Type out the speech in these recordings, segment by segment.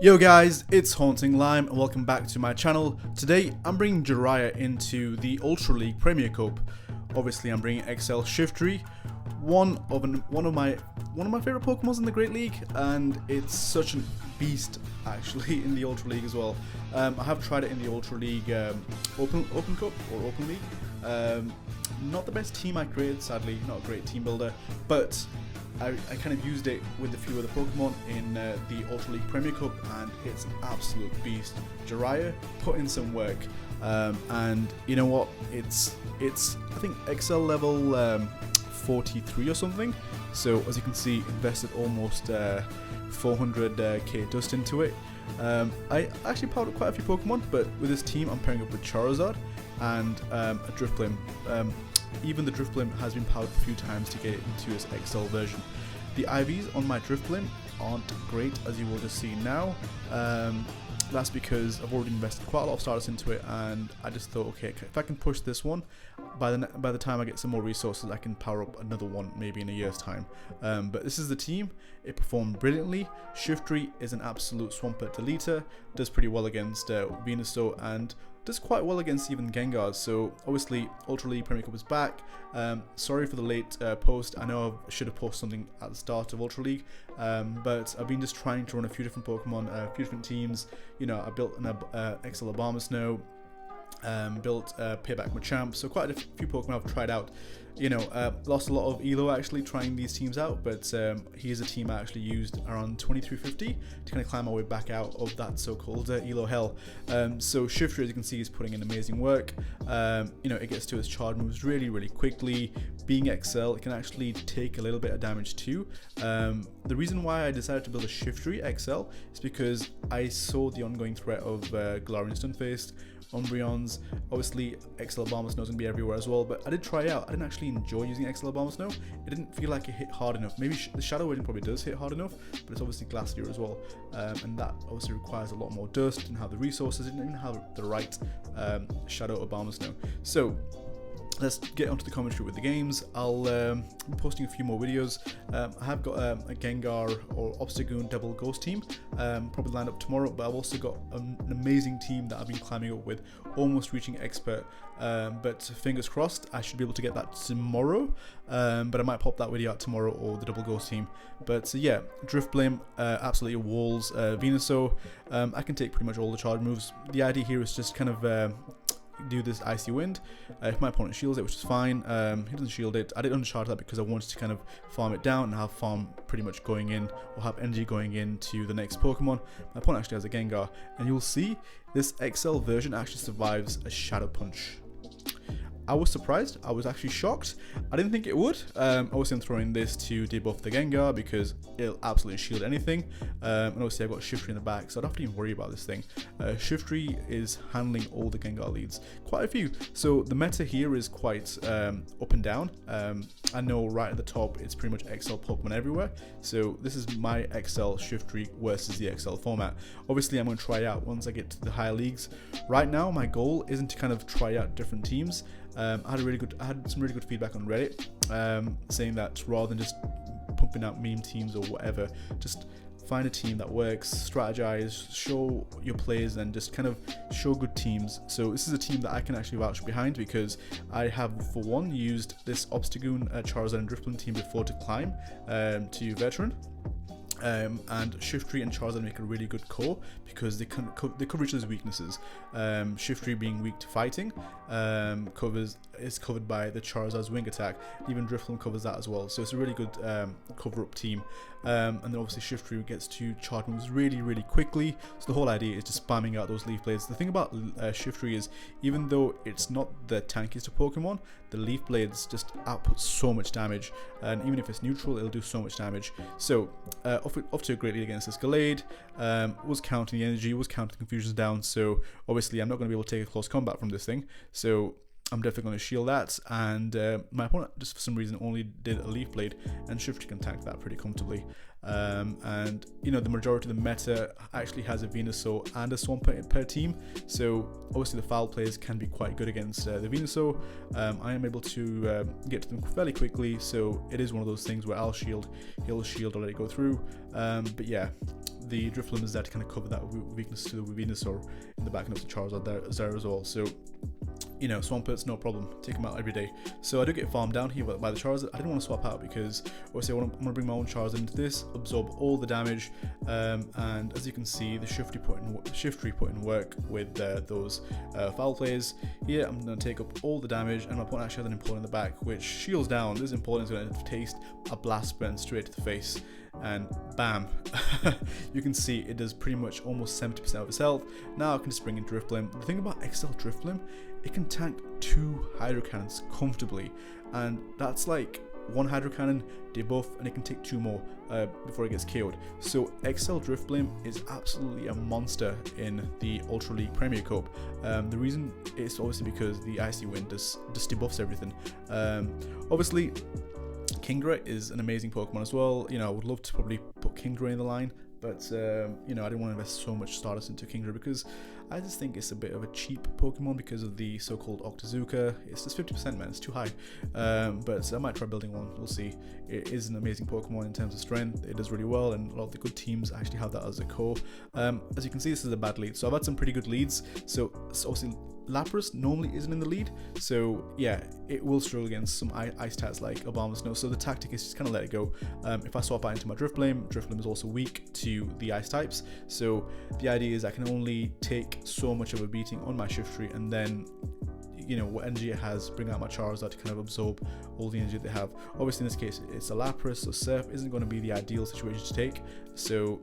Yo guys, it's Haunting Lime and welcome back to my channel. Today I'm bringing Jiraiya into the Ultra League Premier Cup. Obviously I'm bringing XL Shiftry, one of my favorite Pokemons in the Great League, and it's such a beast actually in the Ultra League as well. I have tried it in the Ultra League Open Cup or Open League. Not the best team I created, sadly, not a great team builder, but I kind of used it with a few other Pokemon in the Ultra League Premier Cup, and it's an absolute beast. Jiraiya put in some work, and you know what? It's I think XL level 43 or something. So as you can see, invested almost 400k dust into it. I actually powered up quite a few Pokemon, but with this team, I'm pairing up with Charizard and a Drifblim. Even the Drifblim has been powered a few times to get it into its XL version. The IVs on my Drifblim aren't great, as you will just see now. That's because I've already invested quite a lot of Stardust into it, and I just thought, okay, if I can push this one, by the time I get some more resources, I can power up another one maybe in a year's time. But this is the team. It performed brilliantly. Shiftry is an absolute swampert deleter, does pretty well against Venusaur, and does quite well against even Gengar. So obviously Ultra League Premier Cup is back. Sorry for the late post. I know I should have posted something at the start of Ultra League, but I've been just trying to run a few different Pokemon, a few different teams. You know, I built an XL Snow, built Payback Machamp, so quite a few Pokemon I've tried out. You know, lost a lot of Elo actually trying these teams out, but here's a team I actually used around 2350 to kind of climb my way back out of that so-called Elo hell. So Shiftry, as you can see, is putting in amazing work. You know, it gets to its charge moves really quickly. Being XL, it can actually take a little bit of damage too. The reason why I decided to build a Shiftry XL is because I saw the ongoing threat of Galarian Stunfaced, Umbreons. Obviously XL Snow is going to be everywhere as well, but I did try it out. I didn't actually enjoy using XL Snow. It didn't feel like it hit hard enough. Maybe the Shadow Wave probably does hit hard enough, but it's obviously Glacier as well, and that obviously requires a lot more dust and have the resources. It didn't even have the right Shadow Snow. So let's get onto the commentary with the games. I'll be posting a few more videos. I have got a Gengar or Obstagoon double ghost team probably lined up tomorrow, but I've also got an amazing team that I've been climbing up with, almost reaching expert, but fingers crossed I should be able to get that tomorrow, but I might pop that video out tomorrow, or the double ghost team. But yeah, Drifblim absolutely walls Venusaur. I can take pretty much all the charge moves. The idea here is just kind of do this Icy Wind. If my opponent shields it, which is fine, he doesn't shield it. I did uncharge that because I wanted to kind of farm it down and have farm pretty much going in, or have energy going into the next Pokemon. My opponent actually has a Gengar, and you'll see this XL version actually survives a Shadow Punch. I was surprised. I was actually shocked. I didn't think it would. Obviously, I'm throwing this to debuff the Gengar because it'll absolutely shield anything. And obviously, I've got Shiftry in the back, so I don't have to even worry about this thing. Shiftry is handling all the Gengar leads, quite a few. So the meta here is quite up and down. I know right at the top, it's pretty much XL Pokemon everywhere. So this is my XL Shiftry versus the XL format. Obviously, I'm going to try out once I get to the higher leagues. Right now, my goal isn't to kind of try out different teams. I had some really good feedback on Reddit, saying that rather than just pumping out meme teams or whatever, just find a team that works, strategize, show your players, and just kind of show good teams. So this is a team that I can actually vouch behind, because I have, for one, used this Obstagoon, Charizard and Drifblim team before to climb to Veteran. And Shiftry and Charizard make a really good core because they cover each other's weaknesses. Shiftry being weak to fighting is covered by the Charizard's wing attack. Even Drifblim covers that as well, so it's a really good cover-up team. And then obviously Shiftry gets to charge moves really quickly, so the whole idea is just spamming out those leaf blades. The thing about Shiftry is, even though it's not the tankiest of Pokemon, the leaf blades just output so much damage, and even if it's neutral, it'll do so much damage. So off to a great lead against this Gallade. Was counting the energy, was counting confusions down, so obviously I'm not going to be able to take a close combat from this thing, so I'm definitely going to shield that. And my opponent just for some reason only did a Leaf Blade, and Shiftry can tank that pretty comfortably. And you know, the majority of the meta actually has a Venusaur and a Swampert per team, so obviously the foul players can be quite good against the Venusaur. I am able to get to them fairly quickly, so it is one of those things where I'll shield, he'll shield, or let it go through. But yeah, the Drifblim is there to kind of cover that weakness to the Venusaur in the back, and also Charizard there as well. So, you know, Swampert's no problem, take him out every day. So I do get farmed down here by the Charizard. I didn't want to swap out because obviously I want to bring my own Charizard into this, absorb all the damage, and as you can see, the Shiftry put in work with those foul plays. Here I'm going to take up all the damage, and my opponent actually has an Empoleon in the back, which shields down. This Empoleon is going to taste a blast burn straight to the face, and bam, you can see it does pretty much almost 70% of its health. Now I can just bring in Drifblim. The thing about XL Drifblim, it can tank 2 Hydro Cannons comfortably, and that's like 1 Hydro Cannon debuff, and it can take 2 more before it gets KO'd. So XL Drifblim is absolutely a monster in the Ultra League Premier Cup. The reason is obviously because the Icy Wind just debuffs everything. Obviously, Kingdra is an amazing Pokemon as well. You know, I would love to probably put Kingdra in the line, but you know, I didn't want to invest so much Stardust into Kingdra because I just think it's a bit of a cheap Pokemon because of the so-called Octazooka. It's just 50%, man, it's too high. But I might try building one, we'll see. It is an amazing Pokemon in terms of strength, it does really well, and a lot of the good teams actually have that as a core. As you can see, this is a bad lead, so I've had some pretty good leads. So obviously Lapras normally isn't in the lead, so yeah, it will struggle against some ice types like Obama Snow, so the tactic is just kind of let it go. If I swap out into my Drifblim is also weak to the ice types, so the idea is I can only take so much of a beating on my Shiftry, and then, you know, what energy it has, bring out my Charizard to kind of absorb all the energy they have. Obviously in this case it's a Lapras, so Surf isn't going to be the ideal situation to take, so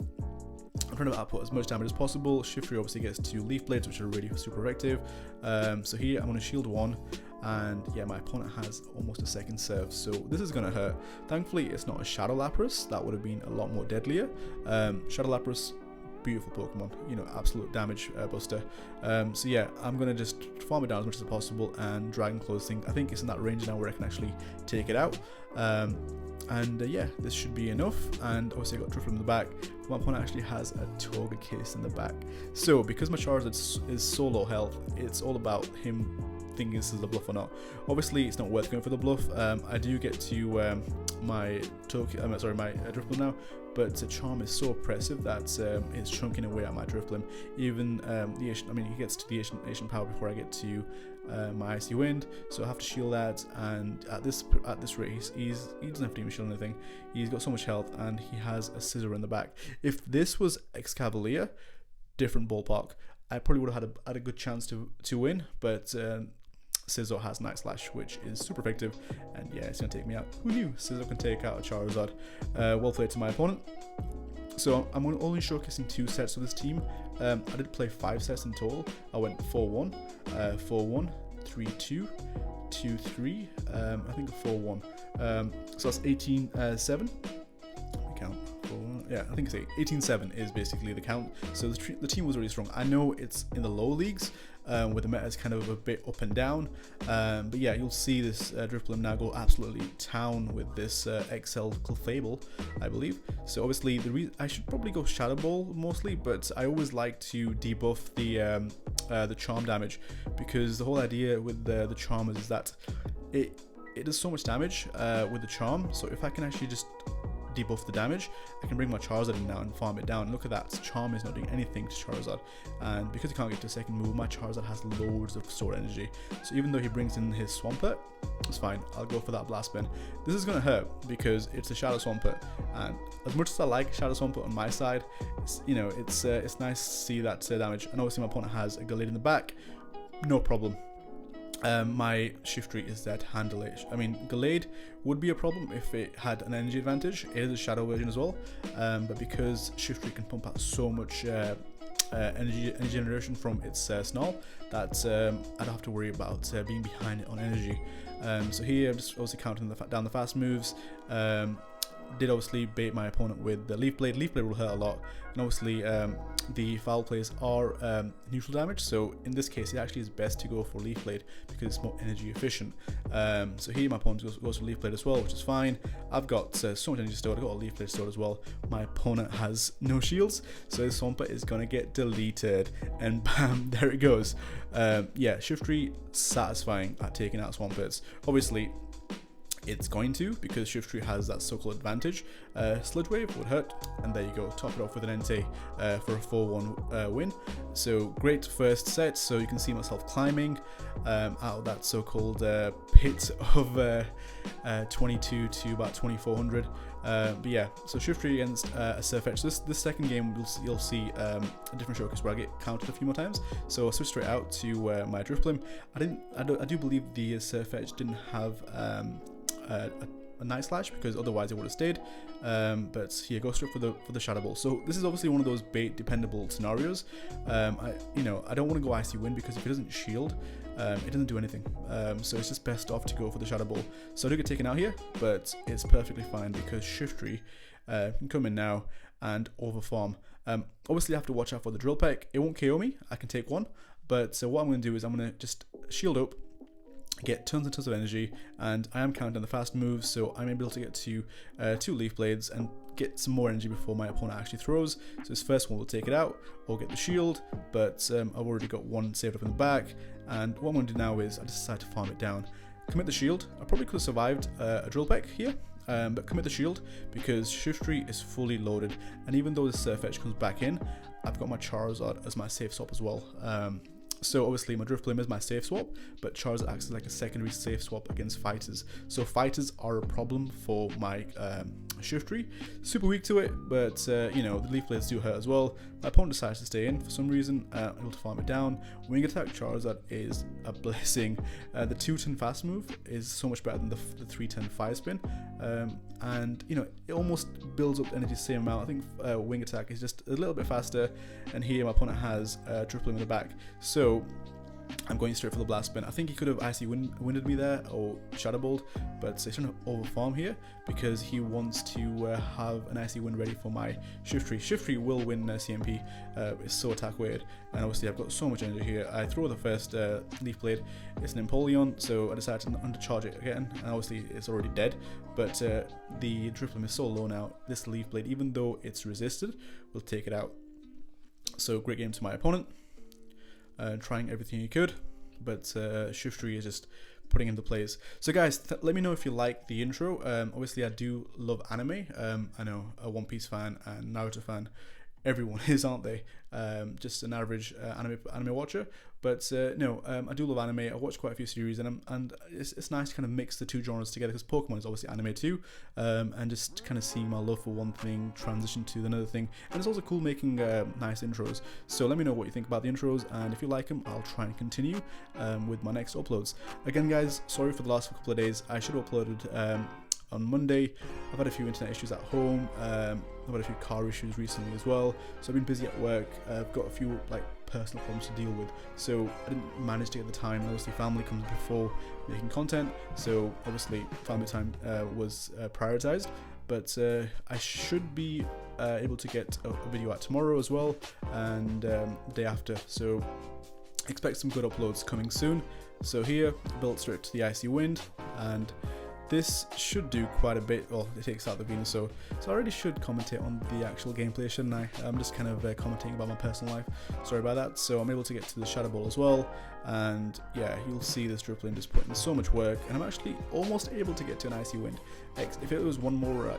I'm trying to output as much damage as possible. Shiftry obviously gets 2 Leaf Blades, which are really super effective. So here I'm going to shield 1, and yeah, my opponent has almost a second Surf, so this is going to hurt. Thankfully it's not a Shadow Lapras, that would have been a lot more deadlier. Shadow Lapras, beautiful Pokemon, you know, absolute damage buster. So yeah, I'm gonna just farm it down as much as possible and Dragon Claws thing. I think it's in that range now where I can actually take it out. Yeah, this should be enough. And obviously I got Drifblim in the back. My opponent actually has a Togekiss in the back. So because my Charizard is so low health, it's all about him thinking this is a bluff or not. Obviously it's not worth going for the bluff. I do get to my Drifblim now, but the Charm is so oppressive that it's chunking away at my Drifblim. Even he gets to the Asian power before I get to my Icy Wind, so I have to shield that. And at this rate, he doesn't have to even shield anything. He's got so much health, and he has a Scissor in the back. If this was Excavalier, different ballpark, I probably would have had a good chance to win, but Scizor has Night Slash, which is super effective, and yeah, it's going to take me out. Who knew Scizor can take out a Charizard? Well played to my opponent. So I'm only showcasing 2 sets of this team. I did play 5 sets in total. I went 4-1, 4-1, 3-2, 2-3, I think 4-1. So that's 18-7. Count. Yeah, I think it's 18-7 is basically the count. So the team was really strong. I know it's in the low leagues, where the meta is kind of a bit up and down, but yeah, you'll see this Drifblim now go absolutely town with this XL Clefable, I believe. So obviously I should probably go Shadow Ball mostly, but I always like to debuff the charm damage, because the whole idea with the charm is that it does so much damage with the charm. So if I can actually just debuff the damage, I can bring my Charizard in now and farm it down. And look at that, Charm is not doing anything to Charizard, and because he can't get to a second move, my Charizard has loads of stored energy. So even though he brings in his Swampert, it's fine, I'll go for that Blast Spin. This is going to hurt because it's a Shadow Swampert, and as much as I like Shadow Swampert on my side, it's nice to see that damage. And obviously my opponent has a Gallade in the back, no problem. My Shiftry is there to handle it. I mean, Gallade would be a problem if it had an energy advantage. It is a shadow version as well, but because Shiftry can pump out so much energy generation from its snarl, that I don't have to worry about being behind it on energy. So here I'm just obviously counting down the fast moves. Did obviously bait my opponent with the Leaf Blade. Leaf Blade will hurt a lot, and obviously the foul plays are neutral damage, so in this case it actually is best to go for Leaf Blade because it's more energy efficient. So here my opponent goes for Leaf Blade as well, which is fine. I've got so much energy stored. I've got a Leaf Blade stored as well. My opponent has no shields, so his Swampert is going to get deleted, and bam, there it goes. Yeah, Shiftry satisfying at taking out Swamperts. Obviously It's going to, because Shiftry has that so-called advantage. Sludge Wave would hurt, and there you go, top it off with an Entei for a 4-1 win. So great first set. So you can see myself climbing out of that so-called pit of 22 to about 2400. But yeah, so Shiftry against a Surfetch. This second game, you'll see a different showcase where I get counted a few more times. So I'll switch straight out to my Drifblim. I do believe the Surfetch didn't have a Night Slash, because otherwise it would have stayed. But here, go straight for the Shadow Ball. So this is obviously one of those bait dependable scenarios. I don't want to go Icy Wind, because if it doesn't shield, it doesn't do anything. So it's just best off to go for the Shadow Ball. So I do get taken out here, but it's perfectly fine because Shiftry can come in now and overfarm. Obviously I have to watch out for the Drill Peck. It won't KO me, I can take one. But so what I'm going to do is I'm going to just shield up, get tons and tons of energy, and I am counting the fast moves, so I'm able to get to 2 Leaf Blades and get some more energy before my opponent actually throws. So this first one will take it out or get the shield, but I've already got one saved up in the back, and what I'm going to do now is I just decide to farm it down. Commit the shield. I probably could have survived a Drill Peck here, but commit the shield because Shiftry is fully loaded, and even though the Surfetch comes back in, I've got my Charizard as my safe swap as well. So obviously my Drifblim is my safe swap, but Charizard acts as like a secondary safe swap against fighters. So fighters are a problem for my Shiftry. Super weak to it, but you know, the Leaf Blades do hurt as well. My opponent decides to stay in for some reason, able to farm it down. Wing Attack Charizard is a blessing. The 210 fast move is so much better than the 310 fire spin, and you know, it almost builds up energy the same amount. I think Wing Attack is just a little bit faster, and here my opponent has Drifblim in the back. So I'm going straight for the Blast Spin. I think he could have Icy Winded me there or Shadow Balled, but he's trying to overfarm here because he wants to have an Icy Wind ready for my Shiftry. Shiftry will win CMP. It's so attack weighted, and obviously I've got so much energy here. I throw the first Leaf Blade. It's an Empoleon, so I decided to undercharge it again, and obviously it's already dead. But the Drifblim is so low now. This Leaf Blade, even though it's resisted, will take it out. So great game to my opponent. Trying everything he could, but Shiftry is just putting into plays. So guys, let me know if you like the intro. Obviously I do love anime. I know a One Piece fan and Naruto fan, everyone is, aren't they? Just an average anime watcher, but no, I do love anime. I watch quite a few series, and it's nice to kind of mix the two genres together, because Pokemon is obviously anime too, and just kind of seeing my love for one thing transition to another thing, and it's also cool making nice intros. So let me know what you think about the intros, and if you like them, I'll try and continue with my next uploads. Again guys, sorry for the last couple of days. I should have uploaded on Monday. I've had a few internet issues at home. I've had a few car issues recently as well, so I've been busy at work. I've got a few like personal problems to deal with, so I didn't manage to get the time. Obviously family comes before making content, so obviously family time was prioritized, but I should be able to get a video out tomorrow as well, and the day after, so expect some good uploads coming soon. So here, built straight to the Icy Wind, and this should do quite a bit. Well, it takes out the Venus, so I already should commentate on the actual gameplay, shouldn't I? I'm just kind of commentating about my personal life. Sorry about that. So I'm able to get to the Shadow Ball as well, and yeah, you'll see this Drifblim just putting so much work, and I'm actually almost able to get to an Icy Wind. If it was one more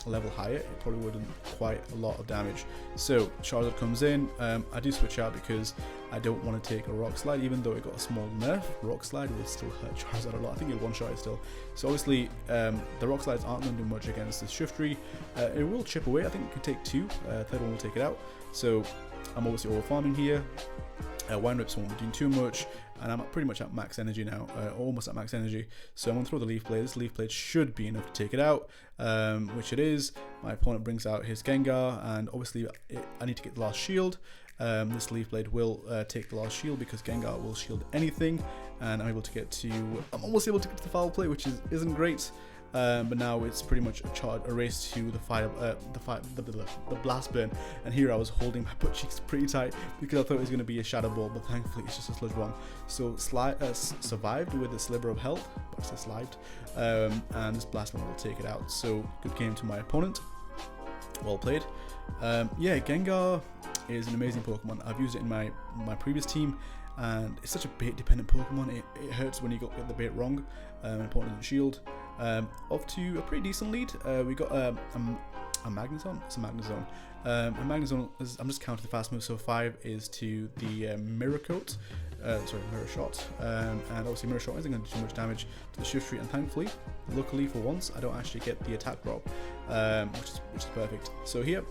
level higher, it probably wouldn't quite a lot of damage. So Charizard comes in. I do switch out because I don't want to take a Rock Slide, even though it got a small nerf. Rock Slide will still hurt Charizard a lot. I think it one-shot it still. So obviously the Rock Slides aren't going to do much against this Shiftry. It will chip away. I think it can take 2. Third one will take it out. So I'm obviously over farming here. Wind Rips won't be doing too much, and I'm pretty much at max energy now, almost at max energy. So I'm going to throw the Leaf Blade. This Leaf Blade should be enough to take it out, which it is. My opponent brings out his Gengar, and obviously I need to get the last shield. This Leaf Blade will take the last shield because Gengar will shield anything, and I'm almost able to get to the foul play, which isn't great. But now it's pretty much a race to the Blast Burn, and here I was holding my butt cheeks pretty tight because I thought it was going to be a Shadow Ball, but thankfully it's just a Sludge Bomb. So survived with a sliver of health, but I survived, and this Blast Burn will take it out. So good game to my opponent. Well played. Yeah, Gengar is an amazing Pokemon. I've used it in my previous team, and it's such a bait dependent Pokemon. It hurts when you get the bait wrong, and opponent doesn't shield. Off to a pretty decent lead. We got a Magnezone. It's a Magnezone. A Magnezone is, I'm just counting the fast moves. So 5 is to the Mirror Coat. Mirror Shot, and obviously Mirror Shot isn't going to do too much damage to the Shiftry, and thankfully, luckily for once, I don't actually get the attack drop, which is perfect. So here,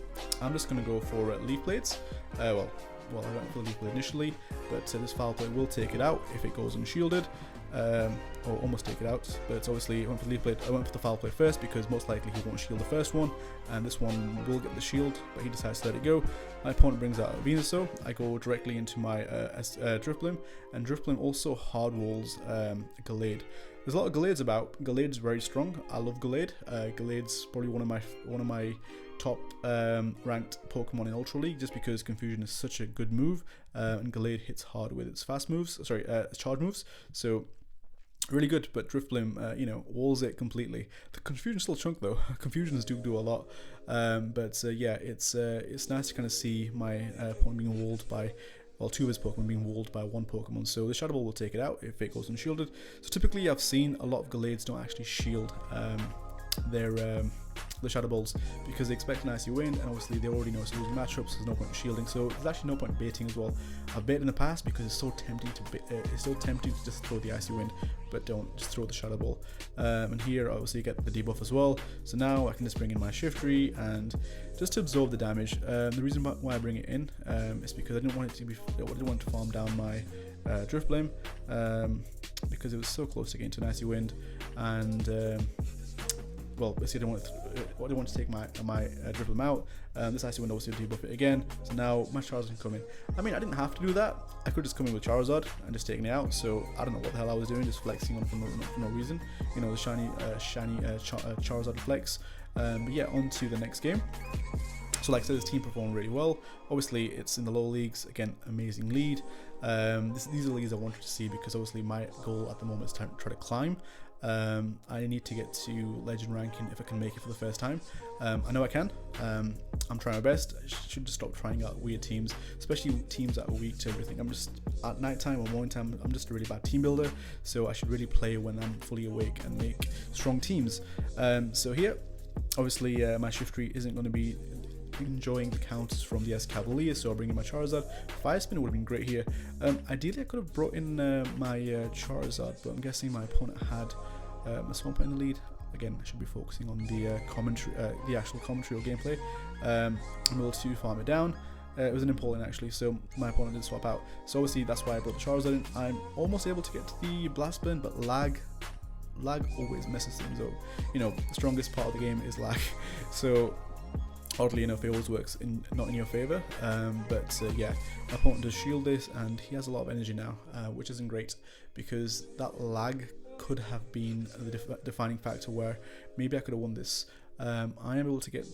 I'm just going to go for Leaf Blades. Well, I went for the Leaf Blade initially, but this Foul Play will take it out if it goes unshielded, or almost take it out. But obviously, I went for the Leaf Blade. I went for the Foul Play first because most likely he won't shield the first one, and this one will get the shield, but he decides to let it go. My opponent brings out a Venusaur. I go directly into my Drifblim, and Drifblim also hard walls Gallade. There's a lot of Gallades about. Gallade's very strong. I love Gallade. Gallade's probably one of my top ranked Pokemon in Ultra League, just because Confusion is such a good move, and Gallade hits hard with its fast moves. Charge moves. So really good. But Drifblim, walls it completely. The Confusion's still chunk though. Confusions do a lot. Yeah, it's nice to kind of see my opponent being walled by, well, 2 of his Pokemon being walled by 1 Pokemon. So the Shadow Ball will take it out if it goes unshielded. So typically I've seen a lot of Gallades don't actually shield the Shadow Balls because they expect an icy wind, and obviously they already know it's losing matchups, so there's no point in shielding. So there's actually no point in baiting as well. I've baited in the past because it's so tempting to just throw the icy wind, but don't just throw the Shadow Ball. And here obviously you get the debuff as well. So now I can just bring in my Shiftry and just to absorb the damage. The reason why I bring it in is because I didn't want to farm down my Drifblim because it was so close to getting to an icy wind, and well, basically I didn't want to take my Drifblim out. This icy wind obviously debuff it again, so now my Charizard can come in. I mean, I didn't have to do that. I could just come in with Charizard and just taking it out. So I don't know what the hell I was doing, just flexing on for no reason. The shiny Charizard flex. But yeah, on to the next game. So like I said, this team performed really well. Obviously, it's in the low leagues. Again, amazing lead. These are leagues I wanted to see because obviously my goal at the moment is to try to climb. I need to get to legend ranking if I can make it for the first time. I know I can. I'm trying my best. I should just stop trying out weird teams, especially teams that are weak to everything. I'm just at night time or morning time, I'm just a really bad team builder, so I should really play when I'm fully awake and make strong teams. So here, obviously my Shiftry isn't going to be enjoying the counters from the S Cavalier, so I'll bring in my Charizard. Fire Spin would have been great here. Ideally I could have brought in my Charizard, but I'm guessing my opponent had a Swampert in the lead. Again, I should be focusing on the commentary, the actual commentary or gameplay. I'm able to farm it down. It was an Empoleon actually, so my opponent did swap out. So obviously that's why I brought the Charizard in. I'm almost able to get to the Blast Burn, but lag always messes things up. The strongest part of the game is lag. So oddly enough, it always works not in your favor. Yeah, my opponent does shield this, and he has a lot of energy now, which isn't great because that lag could have been the defining factor where maybe I could have won this. I am able to get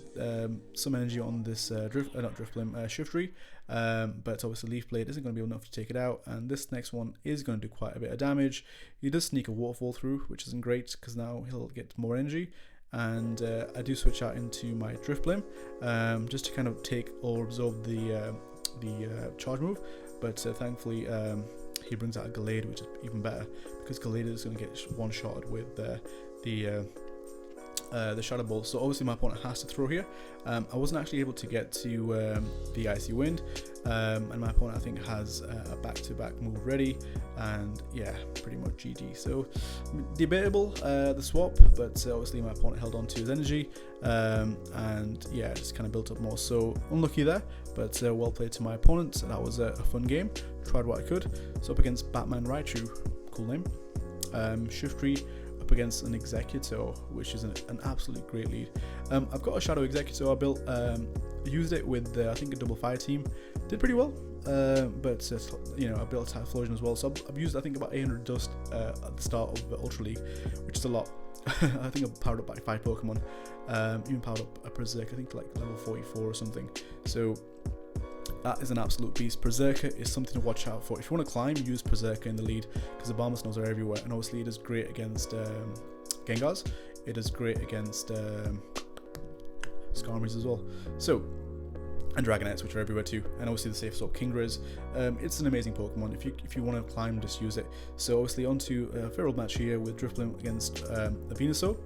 some energy on this Shiftry, but obviously Leaf Blade isn't going to be enough to take it out, and this next one is going to do quite a bit of damage. He does sneak a Waterfall through, which isn't great because now he'll get more energy. And I do switch out into my Drifblim just to kind of take or absorb the charge move, but thankfully he brings out a Gallade, which is even better because Gallade is going to get one-shotted with the Shadow Ball. So obviously my opponent has to throw here. I wasn't actually able to get to the Icy Wind, and my opponent I think has a back-to-back move ready, and yeah, pretty much GG. So debatable the swap, but obviously my opponent held on to his energy, and yeah, just kind of built up more. So unlucky there, but well played to my opponent. That was a fun game. Tried what I could. So up against Batman Raichu, cool name. Shiftry up against an Executor, which is an absolutely great lead. I've got a Shadow Executor I built, used it with I think a double fire team, did pretty well, but I built a Typhlosion as well, so I've used I think about 800 dust at the start of Ultra League, which is a lot. I think I've powered up by 5 Pokemon, even powered up a Berserker, I think to like level 44 or something, so that is an absolute beast. Berserker is something to watch out for. If you want to climb, use Berserker in the lead because the Bomber Snows are everywhere, and obviously it is great against Gengars. It is great against Skarmies as well. So and Dragonites, which are everywhere too, and obviously the safe swap Kingras. It's an amazing Pokemon. If you want to climb, just use it. So obviously onto a fair old match here with Drifblim against a Venusaur,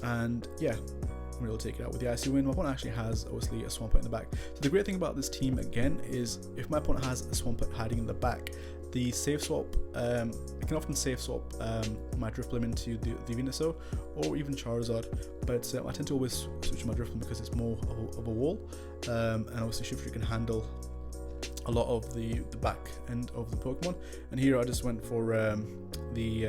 and yeah, I'm able to take it out with the icy wind. My opponent actually has obviously a Swampert in the back. So the great thing about this team again is if my opponent has a Swampert hiding in the back, the safe swap, I can often safe swap my Drifblim into the Venusaur or even Charizard, but I tend to always switch my Drifblim because it's more of a wall, and obviously Shiftry can handle a lot of the back end of the Pokemon. And here I just went for the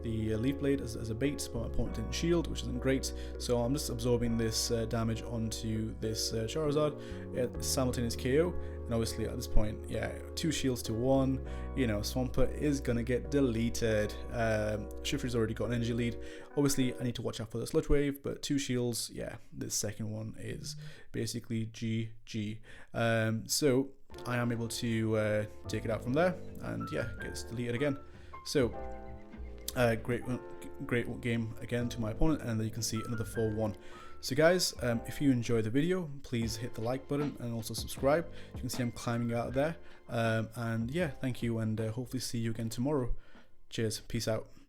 Leaf Blade as a bait, but my opponent didn't shield, which isn't great. So I'm just absorbing this damage onto this Charizard, simultaneous KO. And obviously at this point, yeah, 2 shields to 1, you know, Swampert is gonna get deleted. Shiftry's already got an energy lead. Obviously I need to watch out for the Sludge Wave, but 2 shields, yeah, this second one is basically GG. So I am able to take it out from there, and yeah, gets deleted again. So great game again to my opponent, and then you can see another 4-1. So guys, if you enjoyed the video, please hit the like button and also subscribe. You can see I'm climbing out of there, and yeah, thank you, and hopefully see you again tomorrow. Cheers, peace out.